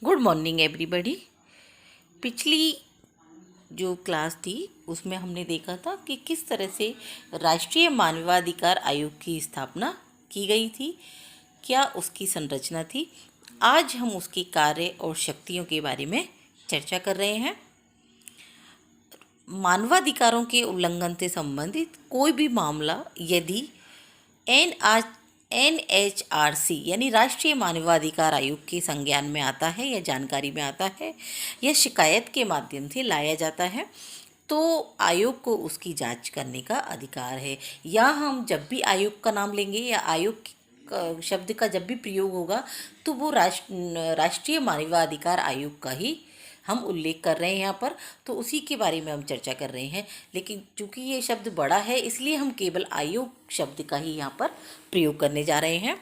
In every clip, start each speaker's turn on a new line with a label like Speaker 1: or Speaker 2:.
Speaker 1: Good morning everybody. पिछली जो class थी उसमें हमने देखा था कि किस तरह से राष्ट्रीय मानवाधिकार आयोग की स्थापना की गई थी, क्या उसकी संरचना थी। आज हम उसके कार्य और शक्तियों के बारे में चर्चा कर रहे हैं। मानवाधिकारों के उल्लंघन से संबंधित कोई भी मामला यदि NHRC यानी राष्ट्रीय मानवाधिकार आयोग के संज्ञान में आता है या जानकारी में आता है या शिकायत के माध्यम से लाया जाता है तो आयोग को उसकी जांच करने का अधिकार है। या हम जब भी आयोग का नाम लेंगे या आयोग शब्द का जब भी प्रयोग होगा तो वो राष्ट्रीय मानवाधिकार आयोग का ही हम उल्लेख कर रहे हैं यहाँ पर, तो उसी के बारे में हम चर्चा कर रहे हैं। लेकिन चूंकि ये शब्द बड़ा है इसलिए हम केवल आयोग शब्द का ही यहाँ पर प्रयोग करने जा रहे हैं।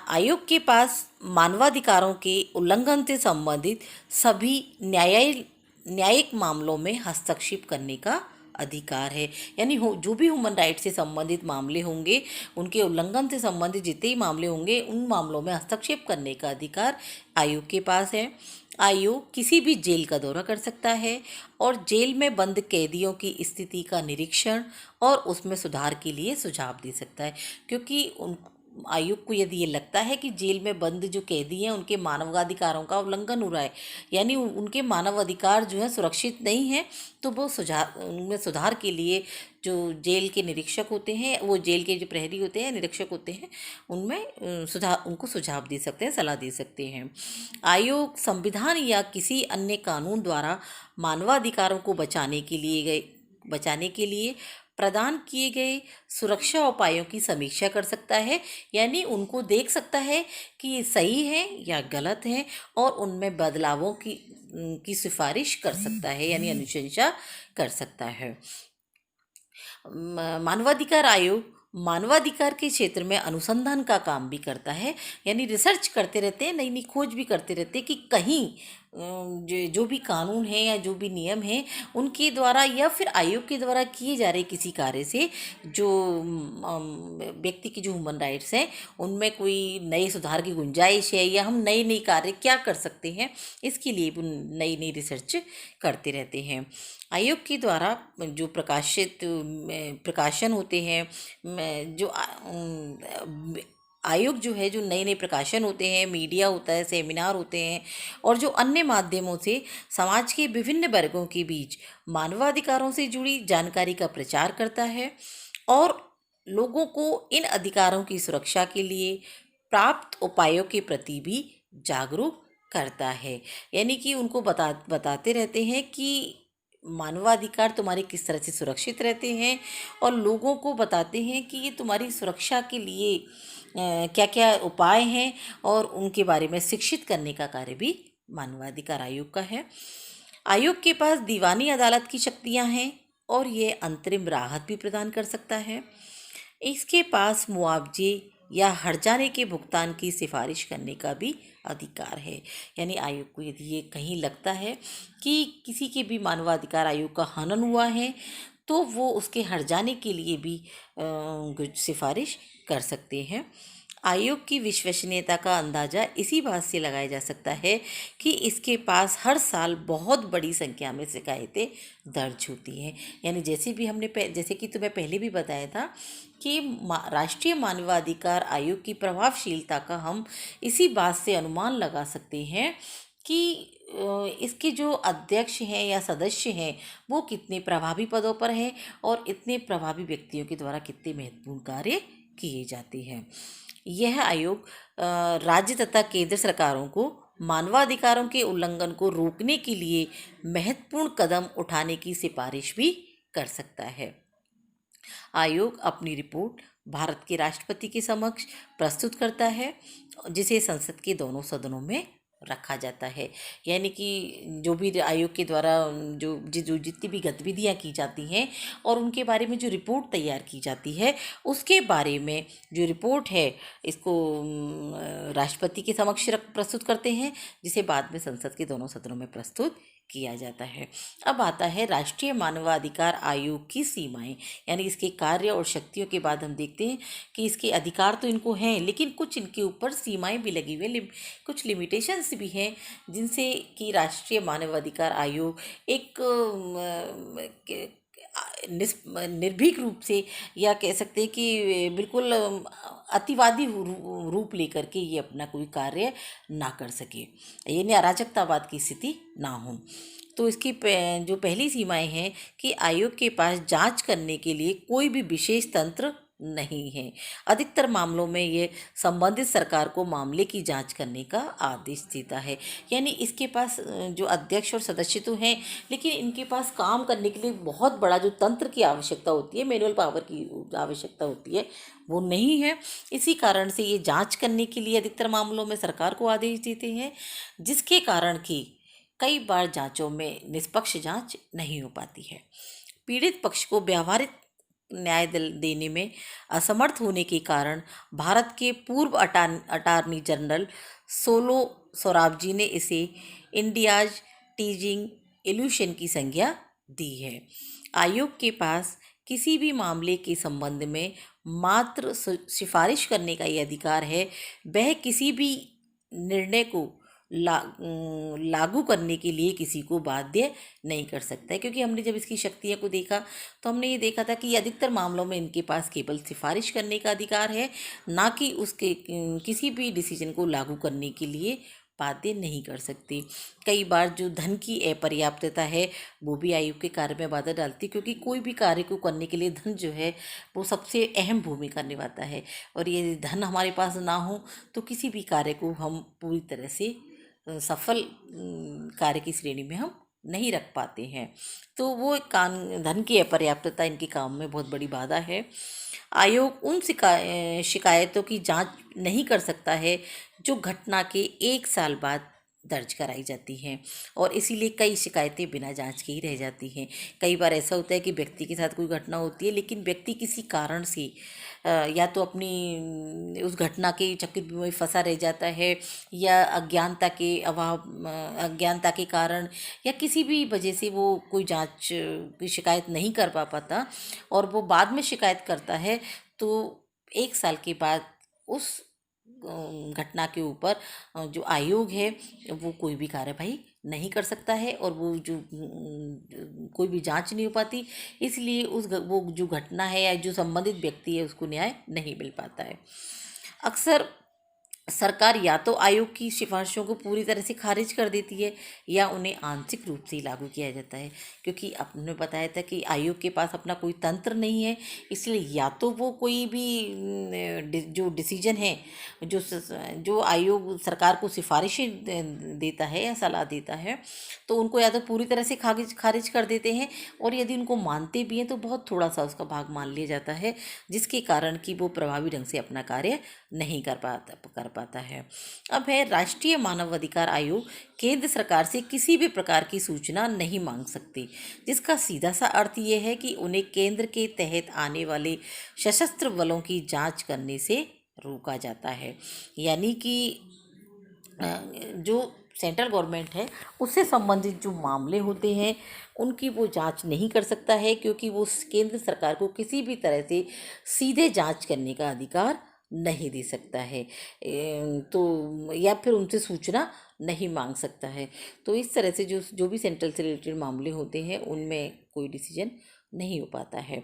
Speaker 1: आयोग के पास मानवाधिकारों के उल्लंघन से संबंधित सभी न्यायिक मामलों में हस्तक्षेप करने का अधिकार है। यानी जो भी ह्यूमन राइट से संबंधित मामले होंगे, उनके उल्लंघन से संबंधित जितने ही मामले होंगे, उन मामलों में हस्तक्षेप करने का अधिकार आयोग के पास है। आयोग किसी भी जेल का दौरा कर सकता है और जेल में बंद कैदियों की स्थिति का निरीक्षण और उसमें सुधार के लिए सुझाव दे सकता है, क्योंकि आयोग को यदि ये लगता है कि जेल में बंद जो कैदी हैं उनके मानवाधिकारों का उल्लंघन हो रहा है, यानी उनके मानव अधिकार जो है सुरक्षित नहीं है, तो वो उनमें सुधार के लिए जो जेल के निरीक्षक होते हैं, वो जेल के जो प्रहरी होते हैं, निरीक्षक होते हैं, उनमें उनको सुझाव दे सकते हैं, सलाह दे सकते हैं। आयोग संविधान या किसी अन्य कानून द्वारा मानवाधिकारों को बचाने के लिए प्रदान किए गए सुरक्षा उपायों की समीक्षा कर सकता है। यानी उनको देख सकता है कि ये सही है या गलत है और उनमें बदलावों की सिफारिश कर सकता है, यानी अनुशंसा कर सकता है। मानवाधिकार आयोग मानवाधिकार के क्षेत्र में अनुसंधान का काम भी करता है, यानी रिसर्च करते रहते हैं, नई नई खोज भी करते रहते हैं कि कहीं जो भी कानून है या जो भी नियम है उनके द्वारा या फिर आयोग के द्वारा किए जा रहे किसी कार्य से जो व्यक्ति की जो ह्यूमन राइट्स हैं उनमें कोई नए सुधार की गुंजाइश है या हम नए नए कार्य क्या कर सकते हैं, इसके लिए भी नई नई रिसर्च करते रहते हैं। आयोग के द्वारा जो प्रकाशन होते हैं, जो आयोग जो है, जो नए नए प्रकाशन होते हैं, मीडिया होता है, सेमिनार होते हैं और जो अन्य माध्यमों से समाज के विभिन्न वर्गों के बीच मानवाधिकारों से जुड़ी जानकारी का प्रचार करता है और लोगों को इन अधिकारों की सुरक्षा के लिए प्राप्त उपायों के प्रति भी जागरूक करता है। यानी कि उनको बताते रहते हैं कि मानवाधिकार तुम्हारे किस तरह से सुरक्षित रहते हैं और लोगों को बताते हैं कि ये तुम्हारी सुरक्षा के लिए क्या क्या उपाय हैं और उनके बारे में शिक्षित करने का कार्य भी मानवाधिकार आयोग का है। आयोग के पास दीवानी अदालत की शक्तियां हैं और ये अंतरिम राहत भी प्रदान कर सकता है। इसके पास मुआवजे या हर्जाने के भुगतान की सिफारिश करने का भी अधिकार है। यानी आयोग को यदि ये कहीं लगता है कि किसी के भी मानवाधिकार आयोग का हनन हुआ है तो वो उसके हर्जाने के लिए भी सिफारिश कर सकते हैं। आयोग की विश्वसनीयता का अंदाज़ा इसी बात से लगाया जा सकता है कि इसके पास हर साल बहुत बड़ी संख्या में शिकायतें दर्ज होती हैं। यानी जैसे कि तुम्हें पहले भी बताया था कि राष्ट्रीय मानवाधिकार आयोग की प्रभावशीलता का हम इसी बात से अनुमान लगा सकते हैं कि इसके जो अध्यक्ष हैं या सदस्य हैं वो कितने प्रभावी पदों पर हैं और इतने प्रभावी व्यक्तियों के द्वारा कितने महत्वपूर्ण कार्य किए जाते हैं। यह आयोग राज्य तथा केंद्र सरकारों को मानवाधिकारों के उल्लंघन को रोकने के लिए महत्वपूर्ण कदम उठाने की सिफारिश भी कर सकता है। आयोग अपनी रिपोर्ट भारत के राष्ट्रपति के समक्ष प्रस्तुत करता है, जिसे संसद के दोनों सदनों में रखा जाता है। यानी कि जो भी आयोग के द्वारा जो जितनी भी गतिविधियां की जाती हैं और उनके बारे में जो रिपोर्ट तैयार की जाती है, उसके बारे में जो रिपोर्ट है इसको राष्ट्रपति के समक्ष प्रस्तुत करते हैं, जिसे बाद में संसद के दोनों सदनों में प्रस्तुत किया जाता है। अब आता है राष्ट्रीय मानवाधिकार आयोग की सीमाएं, यानी इसके कार्य और शक्तियों के बाद हम देखते हैं कि इसके अधिकार तो इनको हैं, लेकिन कुछ इनके ऊपर सीमाएं भी लगी हुई हैं, कुछ लिमिटेशंस भी हैं, जिनसे कि राष्ट्रीय मानवाधिकार आयोग एक निर्भीक रूप से, या कह सकते हैं कि बिल्कुल अतिवादी रूप लेकर के ये अपना कोई कार्य ना कर सके, यानी अराजकतावाद की स्थिति ना हो। तो इसकी जो पहली सीमाएं हैं कि आयोग के पास जांच करने के लिए कोई भी विशेष तंत्र नहीं है। अधिकतर मामलों में ये संबंधित सरकार को मामले की जांच करने का आदेश देता है, यानी इसके पास जो अध्यक्ष और सदस्य तो हैं, लेकिन इनके पास काम करने के लिए बहुत बड़ा जो तंत्र की आवश्यकता होती है, मैनुअल पावर की आवश्यकता होती है, वो नहीं है। इसी कारण से ये जांच करने के लिए अधिकतर मामलों में सरकार को आदेश देते हैं, जिसके कारण कि कई बार जांचों में निष्पक्ष जांच नहीं हो पाती है। पीड़ित पक्ष को व्यावहारिक न्याय देने में असमर्थ होने के कारण भारत के पूर्व अटार्नी जनरल सोलो सोराबजी ने इसे इंडियाज टीजिंग इल्यूशन की संज्ञा दी है। आयोग के पास किसी भी मामले के संबंध में मात्र सिफारिश करने का ये अधिकार है। वह किसी भी निर्णय को लागू करने के लिए किसी को बाध्य नहीं कर सकता है, क्योंकि हमने जब इसकी शक्तियों को देखा तो हमने ये देखा था कि अधिकतर मामलों में इनके पास केवल सिफारिश करने का अधिकार है, ना कि उसके किसी भी डिसीजन को लागू करने के लिए बाध्य नहीं कर सकते। कई बार जो धन की अपर्याप्तता है वो भी आयोग के कार्य में बाधा डालती है, क्योंकि कोई भी कार्य को करने के लिए धन जो है वो सबसे अहम भूमिका निभाता है, और ये धन हमारे पास ना हो तो किसी भी कार्य को हम पूरी तरह से सफल कार्य की श्रेणी में हम नहीं रख पाते हैं। तो वो धन की अपर्याप्तता इनके काम में बहुत बड़ी बाधा है। आयोग उन शिकायतों की जांच नहीं कर सकता है जो घटना के 1 साल बाद दर्ज कराई जाती हैं, और इसीलिए कई शिकायतें बिना जांच के ही रह जाती हैं। कई बार ऐसा होता है कि व्यक्ति के साथ कोई घटना होती है, लेकिन व्यक्ति किसी कारण से या तो अपनी उस घटना के चक्कर में फंसा रह जाता है, या अज्ञानता के कारण, या किसी भी वजह से वो कोई जांच की शिकायत नहीं कर पाता, और वो बाद में शिकायत करता है, तो 1 साल के बाद उस घटना के ऊपर जो आयोग है वो कोई भी कार्यवाही नहीं कर सकता है, और वो जो कोई भी जांच नहीं हो पाती, इसलिए वो जो घटना है या जो संबंधित व्यक्ति है उसको न्याय नहीं मिल पाता है। अक्सर सरकार या तो आयोग की सिफारिशों को पूरी तरह से खारिज कर देती है, या उन्हें आंशिक रूप से लागू किया जाता है, क्योंकि आपने बताया था कि आयोग के पास अपना कोई तंत्र नहीं है, इसलिए या तो वो कोई भी जो डिसीजन है, जो आयोग सरकार को सिफारिशें देता है या सलाह देता है, तो उनको या तो पूरी तरह से खारिज कर देते हैं, और यदि उनको मानते भी हैं तो बहुत थोड़ा सा उसका भाग मान लिया जाता है, जिसके कारण कि वो प्रभावी ढंग से अपना कार्य नहीं कर पाता है। अब है राष्ट्रीय मानवाधिकार आयोग केंद्र सरकार से किसी भी प्रकार की सूचना नहीं मांग सकती, जिसका सीधा सा अर्थ ये है कि उन्हें केंद्र के तहत आने वाले सशस्त्र बलों की जांच करने से रोका जाता है, यानी कि जो सेंट्रल गवर्नमेंट है उससे संबंधित जो मामले होते हैं उनकी वो जांच नहीं कर सकता है, क्योंकि वो केंद्र सरकार को किसी भी तरह से सीधे जांच करने का अधिकार नहीं दे सकता है, तो या फिर उनसे सूचना नहीं मांग सकता है। तो इस तरह से जो भी सेंट्रल से रिलेटेड मामले होते हैं उनमें कोई डिसीजन नहीं हो पाता है।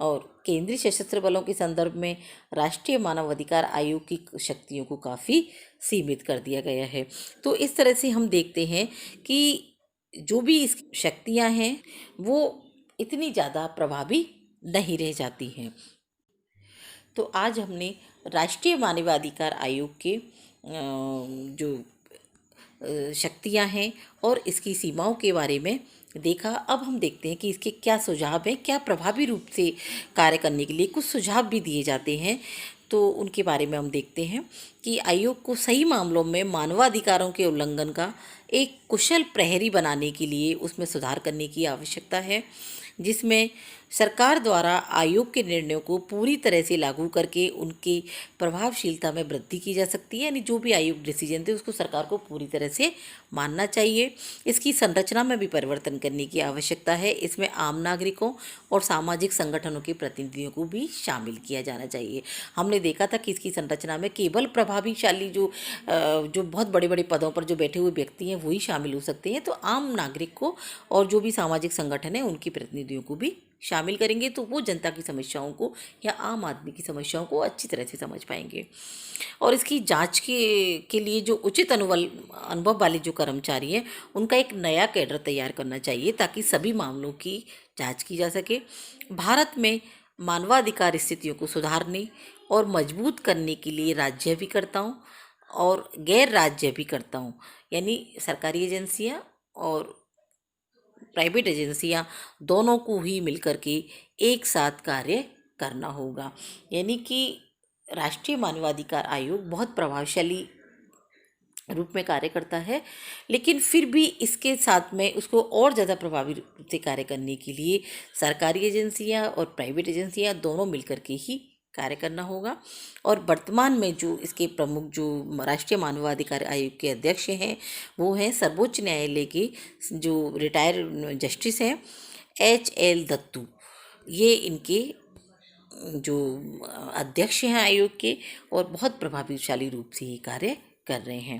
Speaker 1: और केंद्रीय सशस्त्र बलों के संदर्भ में राष्ट्रीय मानवाधिकार आयोग की शक्तियों को काफ़ी सीमित कर दिया गया है। तो इस तरह से हम देखते हैं कि जो भी इस शक्तियां हैं वो इतनी ज़्यादा प्रभावी नहीं रह जाती हैं। तो आज हमने राष्ट्रीय मानवाधिकार आयोग के जो शक्तियां हैं और इसकी सीमाओं के बारे में देखा। अब हम देखते हैं कि इसके क्या सुझाव हैं, क्या प्रभावी रूप से कार्य करने के लिए कुछ सुझाव भी दिए जाते हैं, तो उनके बारे में हम देखते हैं कि आयोग को सही मामलों में मानवाधिकारों के उल्लंघन का एक कुशल प्रहरी बनाने के लिए उसमें सुधार करने की आवश्यकता है, जिसमें सरकार द्वारा आयोग के निर्णयों को पूरी तरह से लागू करके उनकी प्रभावशीलता में वृद्धि की जा सकती है। यानी जो भी आयोग डिसीजन थे उसको सरकार को पूरी तरह से मानना चाहिए। इसकी संरचना में भी परिवर्तन करने की आवश्यकता है। इसमें आम नागरिकों और सामाजिक संगठनों के प्रतिनिधियों को भी शामिल किया जाना चाहिए। हमने देखा था कि इसकी संरचना में केवल प्रभावशाली जो बहुत बड़े बड़े पदों पर जो बैठे हुए व्यक्ति हैं वही शामिल हो सकते हैं। तो आम नागरिक को और जो भी सामाजिक संगठन है उनके प्रतिनिधियों को भी शामिल करेंगे तो वो जनता की समस्याओं को या आम आदमी की समस्याओं को अच्छी तरह से समझ पाएंगे। और इसकी जांच के लिए जो उचित अनुभव वाले जो कर्मचारी हैं उनका एक नया कैडर तैयार करना चाहिए ताकि सभी मामलों की जांच की जा सके। भारत में मानवाधिकार स्थितियों को सुधारने और मजबूत करने के लिए राज्य भी करता हूँ और गैर राज्य भी करता हूँ, यानी सरकारी एजेंसियाँ और प्राइवेट एजेंसियां दोनों को ही मिलकर के एक साथ कार्य करना होगा। यानी कि राष्ट्रीय मानवाधिकार आयोग बहुत प्रभावशाली रूप में कार्य करता है, लेकिन फिर भी इसके साथ में उसको और ज़्यादा प्रभावी रूप से कार्य करने के लिए सरकारी एजेंसियां और प्राइवेट एजेंसियां दोनों मिलकर के ही कार्य करना होगा। और वर्तमान में जो इसके प्रमुख जो राष्ट्रीय मानवाधिकार आयोग के अध्यक्ष हैं वो हैं सर्वोच्च न्यायालय के जो रिटायर जस्टिस हैं HL दत्तू। ये इनके जो अध्यक्ष हैं आयोग के और बहुत प्रभावशाली रूप से ये कार्य कर रहे हैं।